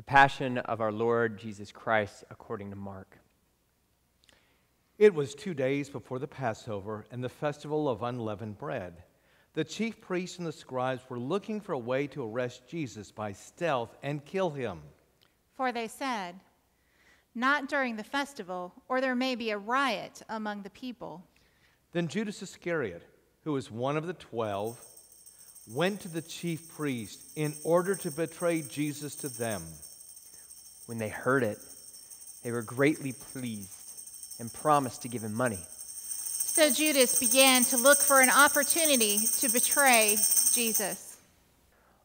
Passion of our Lord Jesus Christ according to Mark. It was 2 days before the Passover and the festival of unleavened bread. The chief priests and the scribes were looking for a way to arrest Jesus by stealth and kill him. For they said, "Not during the festival, or there may be a riot among the people." Then Judas Iscariot, who was one of the 12, went to the chief priests in order to betray Jesus to them. When they heard it, they were greatly pleased and promised to give him money. So Judas began to look for an opportunity to betray Jesus.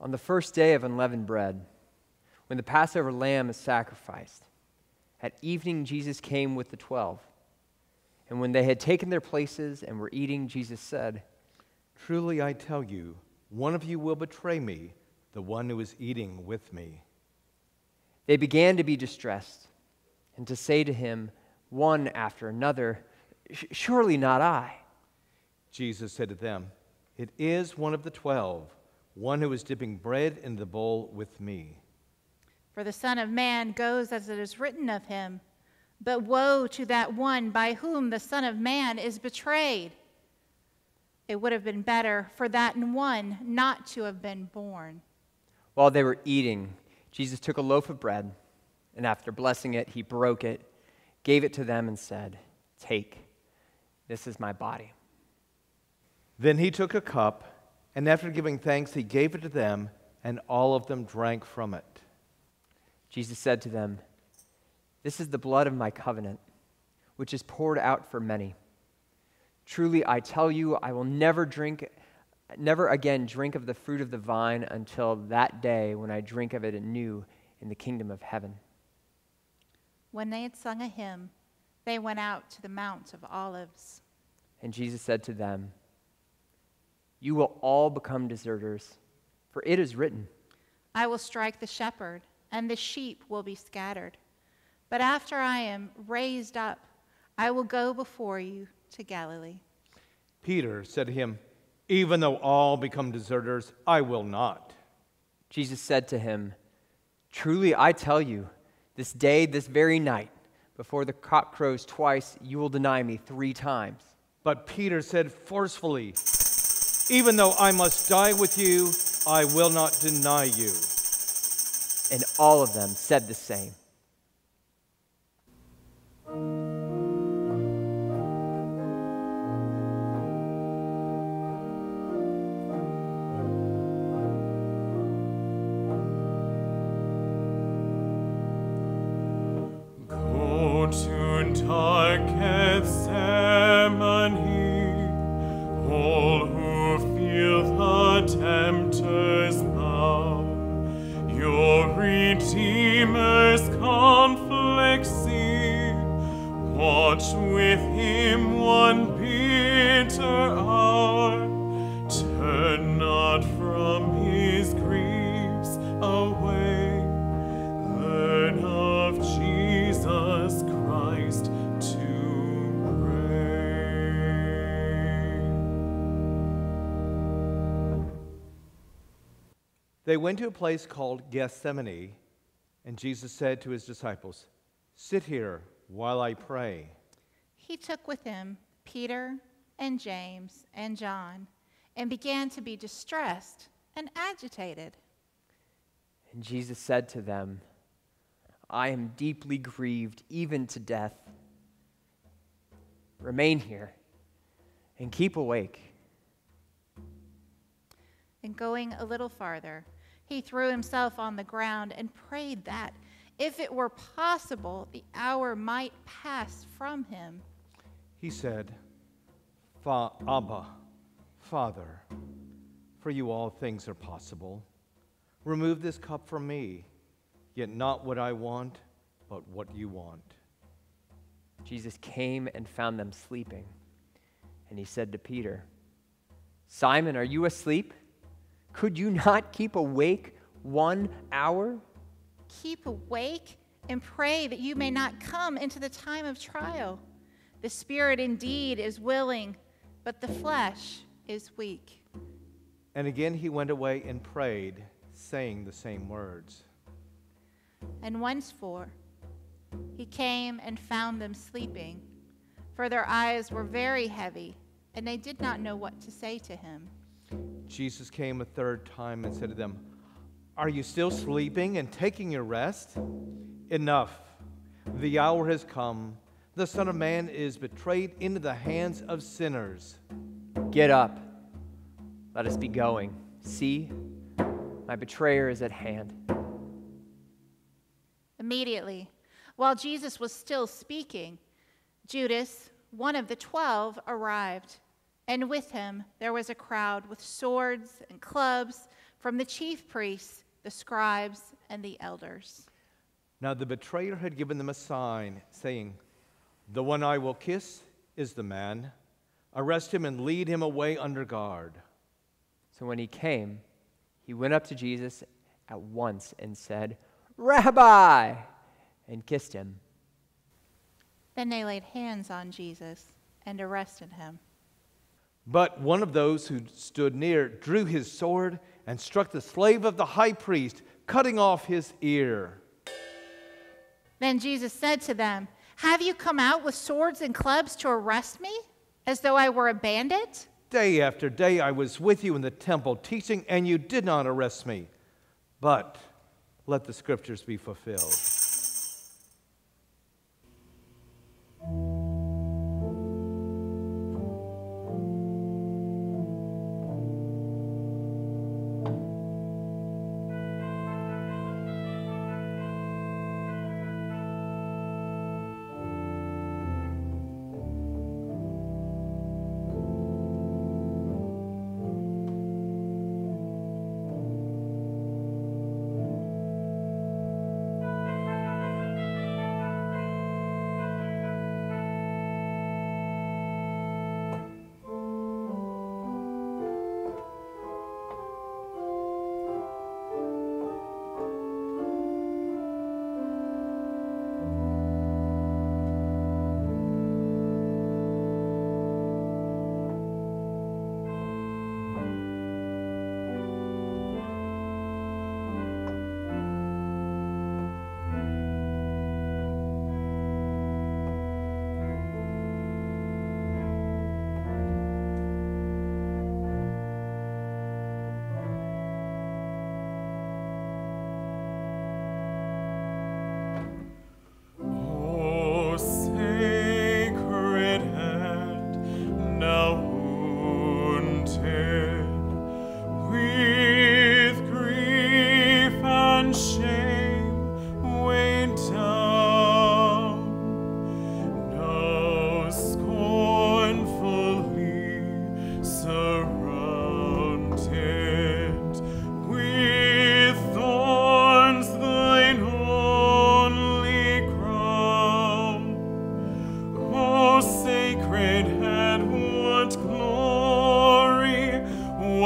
On the first day of unleavened bread, when the Passover lamb is sacrificed, at evening Jesus came with the 12. And when they had taken their places and were eating, Jesus said, "Truly I tell you, one of you will betray me, the one who is eating with me." They began to be distressed and to say to him, one after another, "Surely not I." Jesus said to them, "It is one of the 12, one who is dipping bread in the bowl with me. For the Son of Man goes as it is written of him, but woe to that one by whom the Son of Man is betrayed. It would have been better for that one not to have been born." While they were eating, Jesus took a loaf of bread, and after blessing it, he broke it, gave it to them, and said, "Take, this is my body." Then he took a cup, and after giving thanks, he gave it to them, and all of them drank from it. Jesus said to them, "This is the blood of my covenant, which is poured out for many. Truly I tell you, I will never again drink of the fruit of the vine until that day when I drink of it anew in the kingdom of heaven." When they had sung a hymn, they went out to the Mount of Olives. And Jesus said to them, "You will all become deserters, for it is written, "I will strike the shepherd, and the sheep will be scattered. But after I am raised up, I will go before you to Galilee." Peter said to him, "Even though all become deserters, I will not." Jesus said to him, "Truly I tell you, this day, this very night, before the cock crows twice, you will deny me 3 times. But Peter said forcefully, "Even though I must die with you, I will not deny you." And all of them said the same. Go to dark Gethsemane, all who feel the tempter's power. Your Redeemer's conflict see. Watch with him one bitter hour. Turn not from his griefs away. Learn of Jesus Christ to pray. They went to a place called Gethsemane, and Jesus said to his disciples, "Sit here while I pray." He took with him Peter and James and John and began to be distressed and agitated. And Jesus said to them, "I am deeply grieved, even to death. Remain here and keep awake." And going a little farther, he threw himself on the ground and prayed that, if it were possible, the hour might pass from him. He said, Abba, Father, for you all things are possible. Remove this cup from me, yet not what I want, but what you want." Jesus came and found them sleeping, and he said to Peter, "Simon, are you asleep? Could you not keep awake 1 hour? Keep awake and pray that you may not come into the time of trial. The spirit indeed is willing, but the flesh is weak." And again he went away and prayed, saying the same words. and whence for? He came and found them sleeping, for their eyes were very heavy, and they did not know what to say to him. Jesus came a third time and said to them, "Are you still sleeping and taking your rest? Enough. The hour has come. The Son of Man is betrayed into the hands of sinners. Get up. Let us be going. See, my betrayer is at hand." Immediately, while Jesus was still speaking, Judas, one of the 12, arrived, and with him there was a crowd with swords and clubs from the chief priests, the scribes, and the elders. Now the betrayer had given them a sign, saying, "The one I will kiss is the man. Arrest him and lead him away under guard." So when he came, he went up to Jesus at once and said, "Rabbi," and kissed him. Then they laid hands on Jesus and arrested him. But one of those who stood near drew his sword and struck the slave of the high priest, cutting off his ear. Then Jesus said to them, "Have you come out with swords and clubs to arrest me, as though I were a bandit?" Day after day I was with you in the temple teaching, and you did not arrest me. But let the scriptures be fulfilled.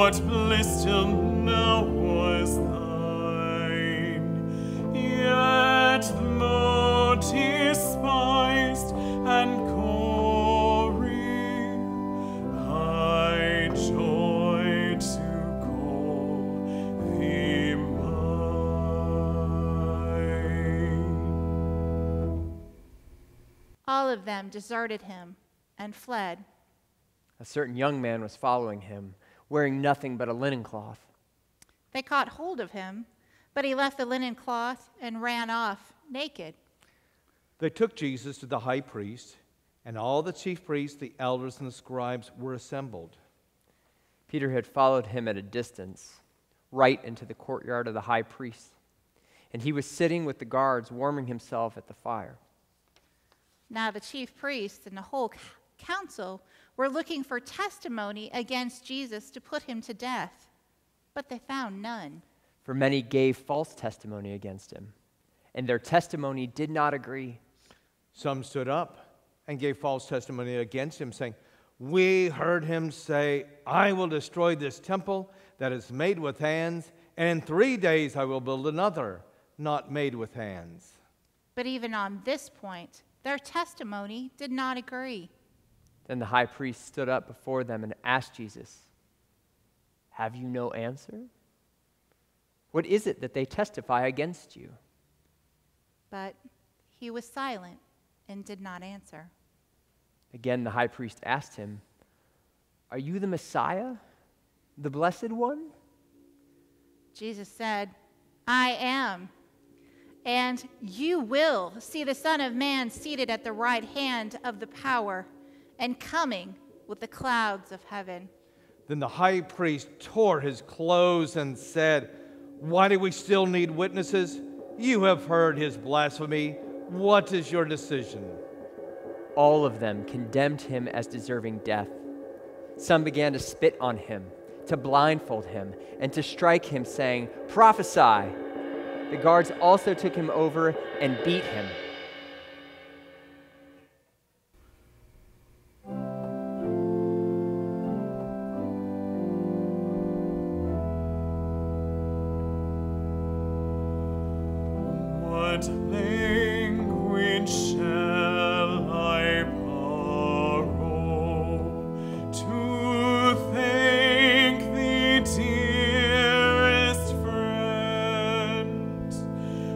what bliss till now was thine, yet though despised and gory, I joy to call thee mine. All of them deserted him and fled. A certain young man was following him, wearing nothing but a linen cloth. They caught hold of him, but he left the linen cloth and ran off naked. They took Jesus to the high priest, and all the chief priests, the elders, and the scribes were assembled. Peter had followed him at a distance, right into the courtyard of the high priest, and he was sitting with the guards, warming himself at the fire. Now the chief priests and the whole council were looking for testimony against Jesus to put him to death, but they found none. For many gave false testimony against him, and their testimony did not agree. Some stood up and gave false testimony against him, saying, "We heard him say, 'I will destroy this temple that is made with hands, and in 3 days I will build another, not made with hands.'" But even on this point, their testimony did not agree. Then the high priest stood up before them and asked Jesus, "Have you no answer? What is it that they testify against you?" But he was silent and did not answer. Again, the high priest asked him, "Are you the Messiah, the Blessed One?" Jesus said, "I am. And you will see the Son of Man seated at the right hand of the power and coming with the clouds of heaven." Then the high priest tore his clothes and said, "Why do we still need witnesses? You have heard his blasphemy. What is your decision?" All of them condemned him as deserving death. Some began to spit on him, to blindfold him, and to strike him, saying, "Prophesy." The guards also took him over and beat him. What language shall I borrow to thank thee, dearest friend,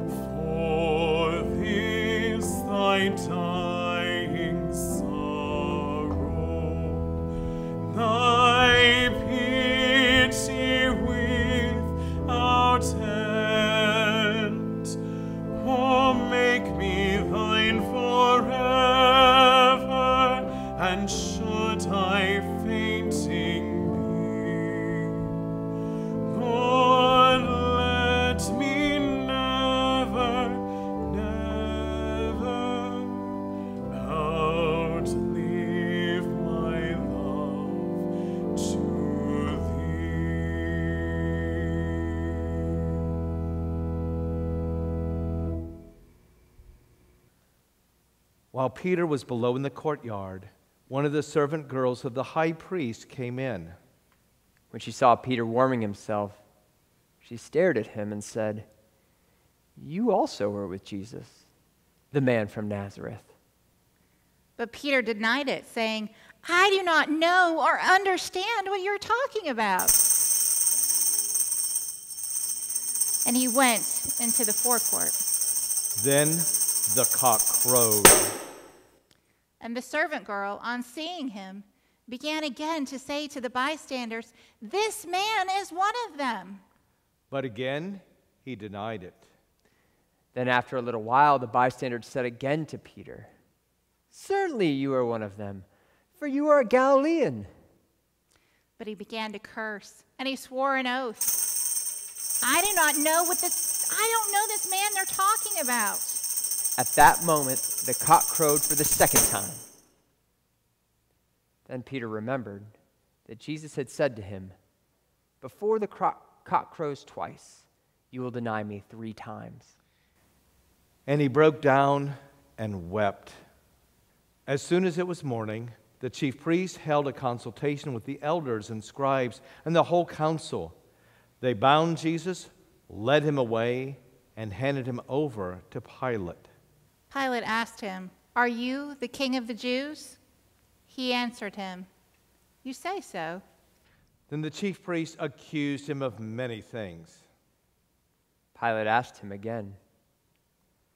for this thy dying sorrow, thy pity without end? Oh, make me thine forever, and should I fainting be, Lord, let me never, never outlive my love to thee. While Peter was below in the courtyard, one of the servant girls of the high priest came in. When she saw Peter warming himself, she stared at him and said, "You also were with Jesus, the man from Nazareth." But Peter denied it, saying, "I do not know or understand what you're talking about." And he went into the forecourt. Then the cock crowed. And the servant girl, on seeing him, began again to say to the bystanders, "This man is one of them." But again he denied it. Then after a little while, the bystanders said again to Peter, "Certainly you are one of them, for you are a Galilean." But he began to curse, and he swore an oath. I don't know this man they're talking about." At that moment, the cock crowed for the second time. Then Peter remembered that Jesus had said to him, "Before the cock crows twice, you will deny me 3 times." And he broke down and wept. As soon as it was morning, the chief priests held a consultation with the elders and scribes and the whole council. They bound Jesus, led him away, and handed him over to Pilate. Pilate asked him, "Are you the king of the Jews?" He answered him, "You say so." Then the chief priests accused him of many things. Pilate asked him again,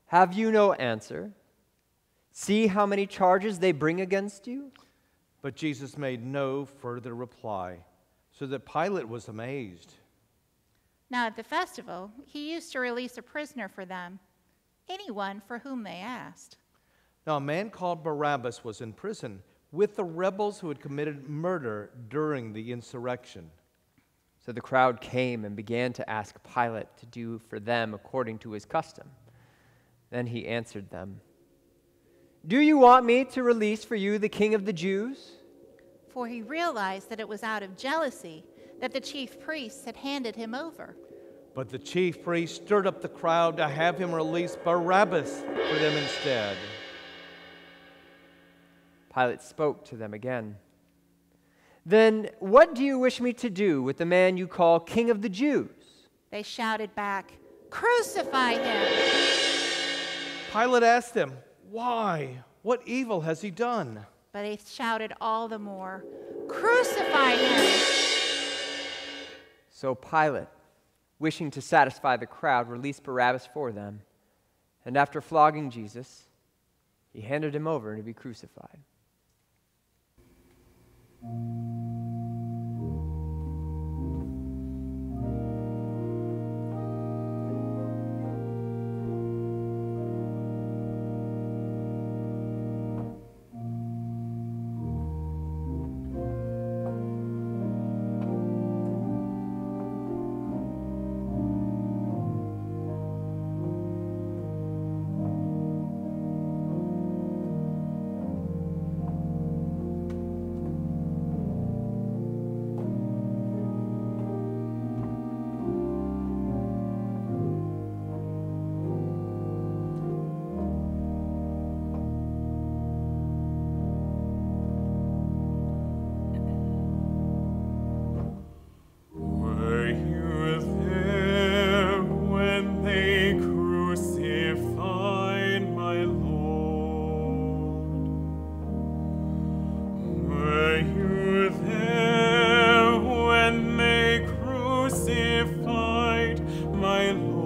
"Have you no answer? See how many charges they bring against you?" But Jesus made no further reply, so that Pilate was amazed. Now at the festival, he used to release a prisoner for them, anyone for whom they asked. Now a man called Barabbas was in prison with the rebels who had committed murder during the insurrection. So the crowd came and began to ask Pilate to do for them according to his custom. Then he answered them, "Do you want me to release for you the king of the Jews?" For he realized that it was out of jealousy that the chief priests had handed him over. But the chief priests stirred up the crowd to have him release Barabbas for them instead. Pilate spoke to them again. "Then what do you wish me to do with the man you call King of the Jews?" They shouted back, "Crucify him!" Pilate asked them, "Why? What evil has he done?" But they shouted all the more, "Crucify him!" So Pilate, wishing to satisfy the crowd, released Barabbas for them, And after flogging Jesus, he handed him over to be crucified. Were you there when they crucified my Lord? Were you there when they crucified my Lord?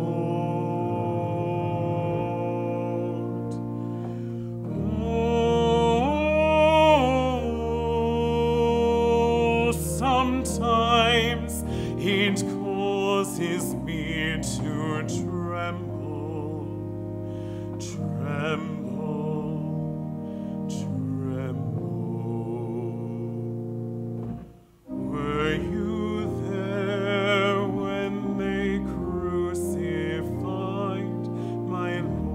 Oh, sometimes it causes me to tremble, tremble, tremble. Were you there when they crucified my Lord?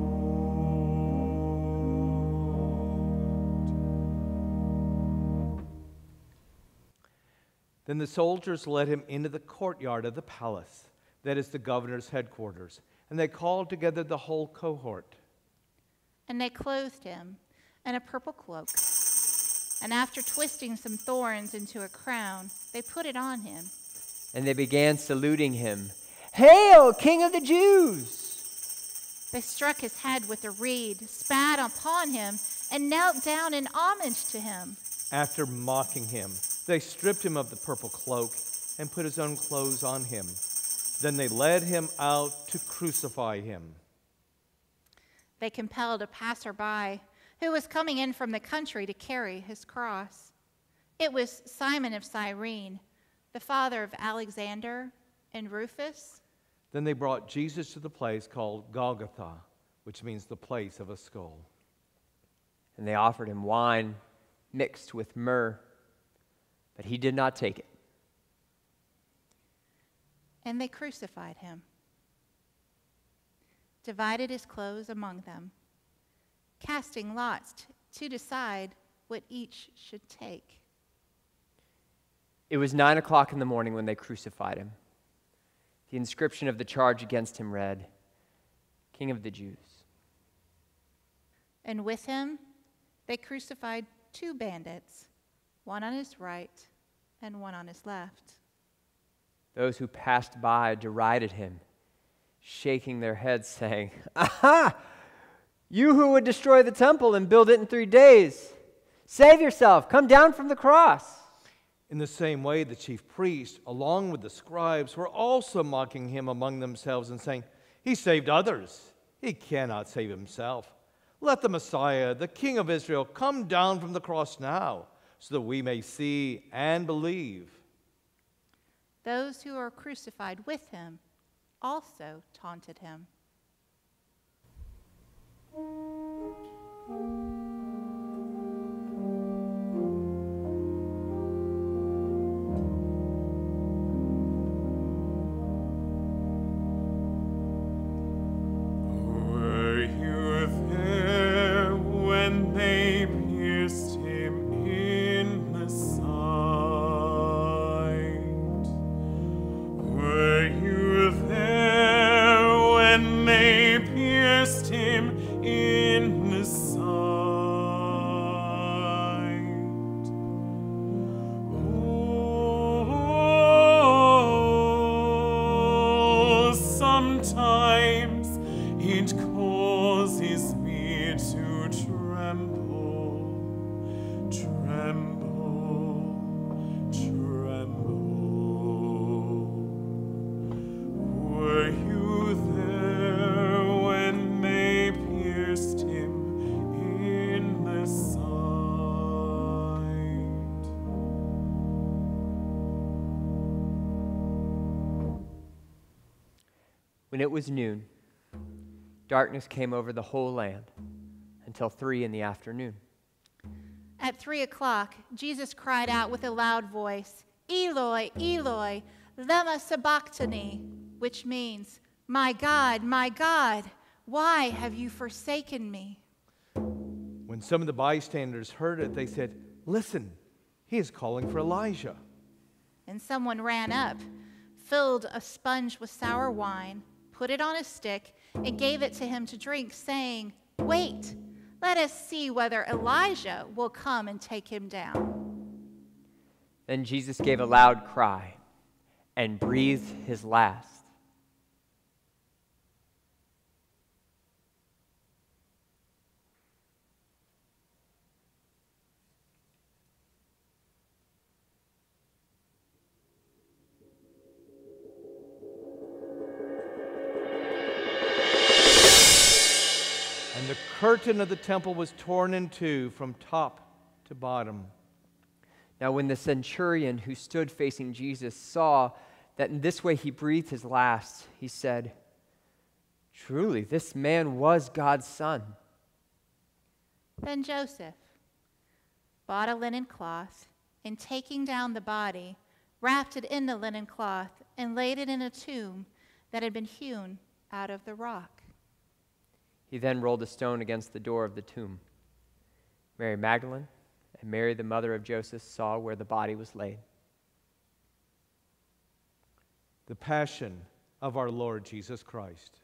Then the soldiers led him into the courtyard of the palace, that is the governor's headquarters, and they called together the whole cohort. And they clothed him in a purple cloak. And after twisting some thorns into a crown, they put it on him. And they began saluting him, "Hail, King of the Jews!" They struck his head with a reed, spat upon him, and knelt down in homage to him. After mocking him, they stripped him of the purple cloak and put his own clothes on him. Then they led him out to crucify him. They compelled a passerby who was coming in from the country to carry his cross. It was Simon of Cyrene, the father of Alexander and Rufus. Then they brought Jesus to the place called Golgotha, which means the place of a skull. And they offered him wine mixed with myrrh, but he did not take it. And they crucified him, divided his clothes among them, casting lots to decide what each should take. It was 9 o'clock in the morning when they crucified him. The inscription of the charge against him read, "King of the Jews." And with him they crucified 2 bandits, one on his right and one on his left. Those who passed by derided him, shaking their heads, saying, "Aha! You who would destroy the temple and build it in 3 days, save yourself, come down from the cross." In the same way, the chief priests, along with the scribes, were also mocking him among themselves and saying, "He saved others. He cannot save himself. Let the Messiah, the King of Israel, come down from the cross now, so that we may see and believe." Those who were crucified with him also taunted him. Were you there when they pierced him in the side? Were you there when they pierced him in the side? Oh, sometimes it causes me to tremble, tremble, tremble. Were you there when they When it was noon, darkness came over the whole land until 3 p.m. At 3 o'clock, Jesus cried out with a loud voice, "Eloi, Eloi, lema sabachthani," which means, my God, why have you forsaken me?" When some of the bystanders heard it, they said, "Listen, he is calling for Elijah." And someone ran up, filled a sponge with sour wine, put it on a stick, and gave it to him to drink, saying, "Wait, let us see whether Elijah will come and take him down." Then Jesus gave a loud cry and breathed his last. And the curtain of the temple was torn in two from top to bottom. Now when the centurion who stood facing Jesus saw that in this way he breathed his last, he said, "Truly, this man was God's son." Then Joseph bought a linen cloth, and taking down the body, wrapped it in the linen cloth, and laid it in a tomb that had been hewn out of the rock. He then rolled a stone against the door of the tomb. Mary Magdalene and Mary, the mother of Joseph, saw where the body was laid. The Passion of our Lord Jesus Christ.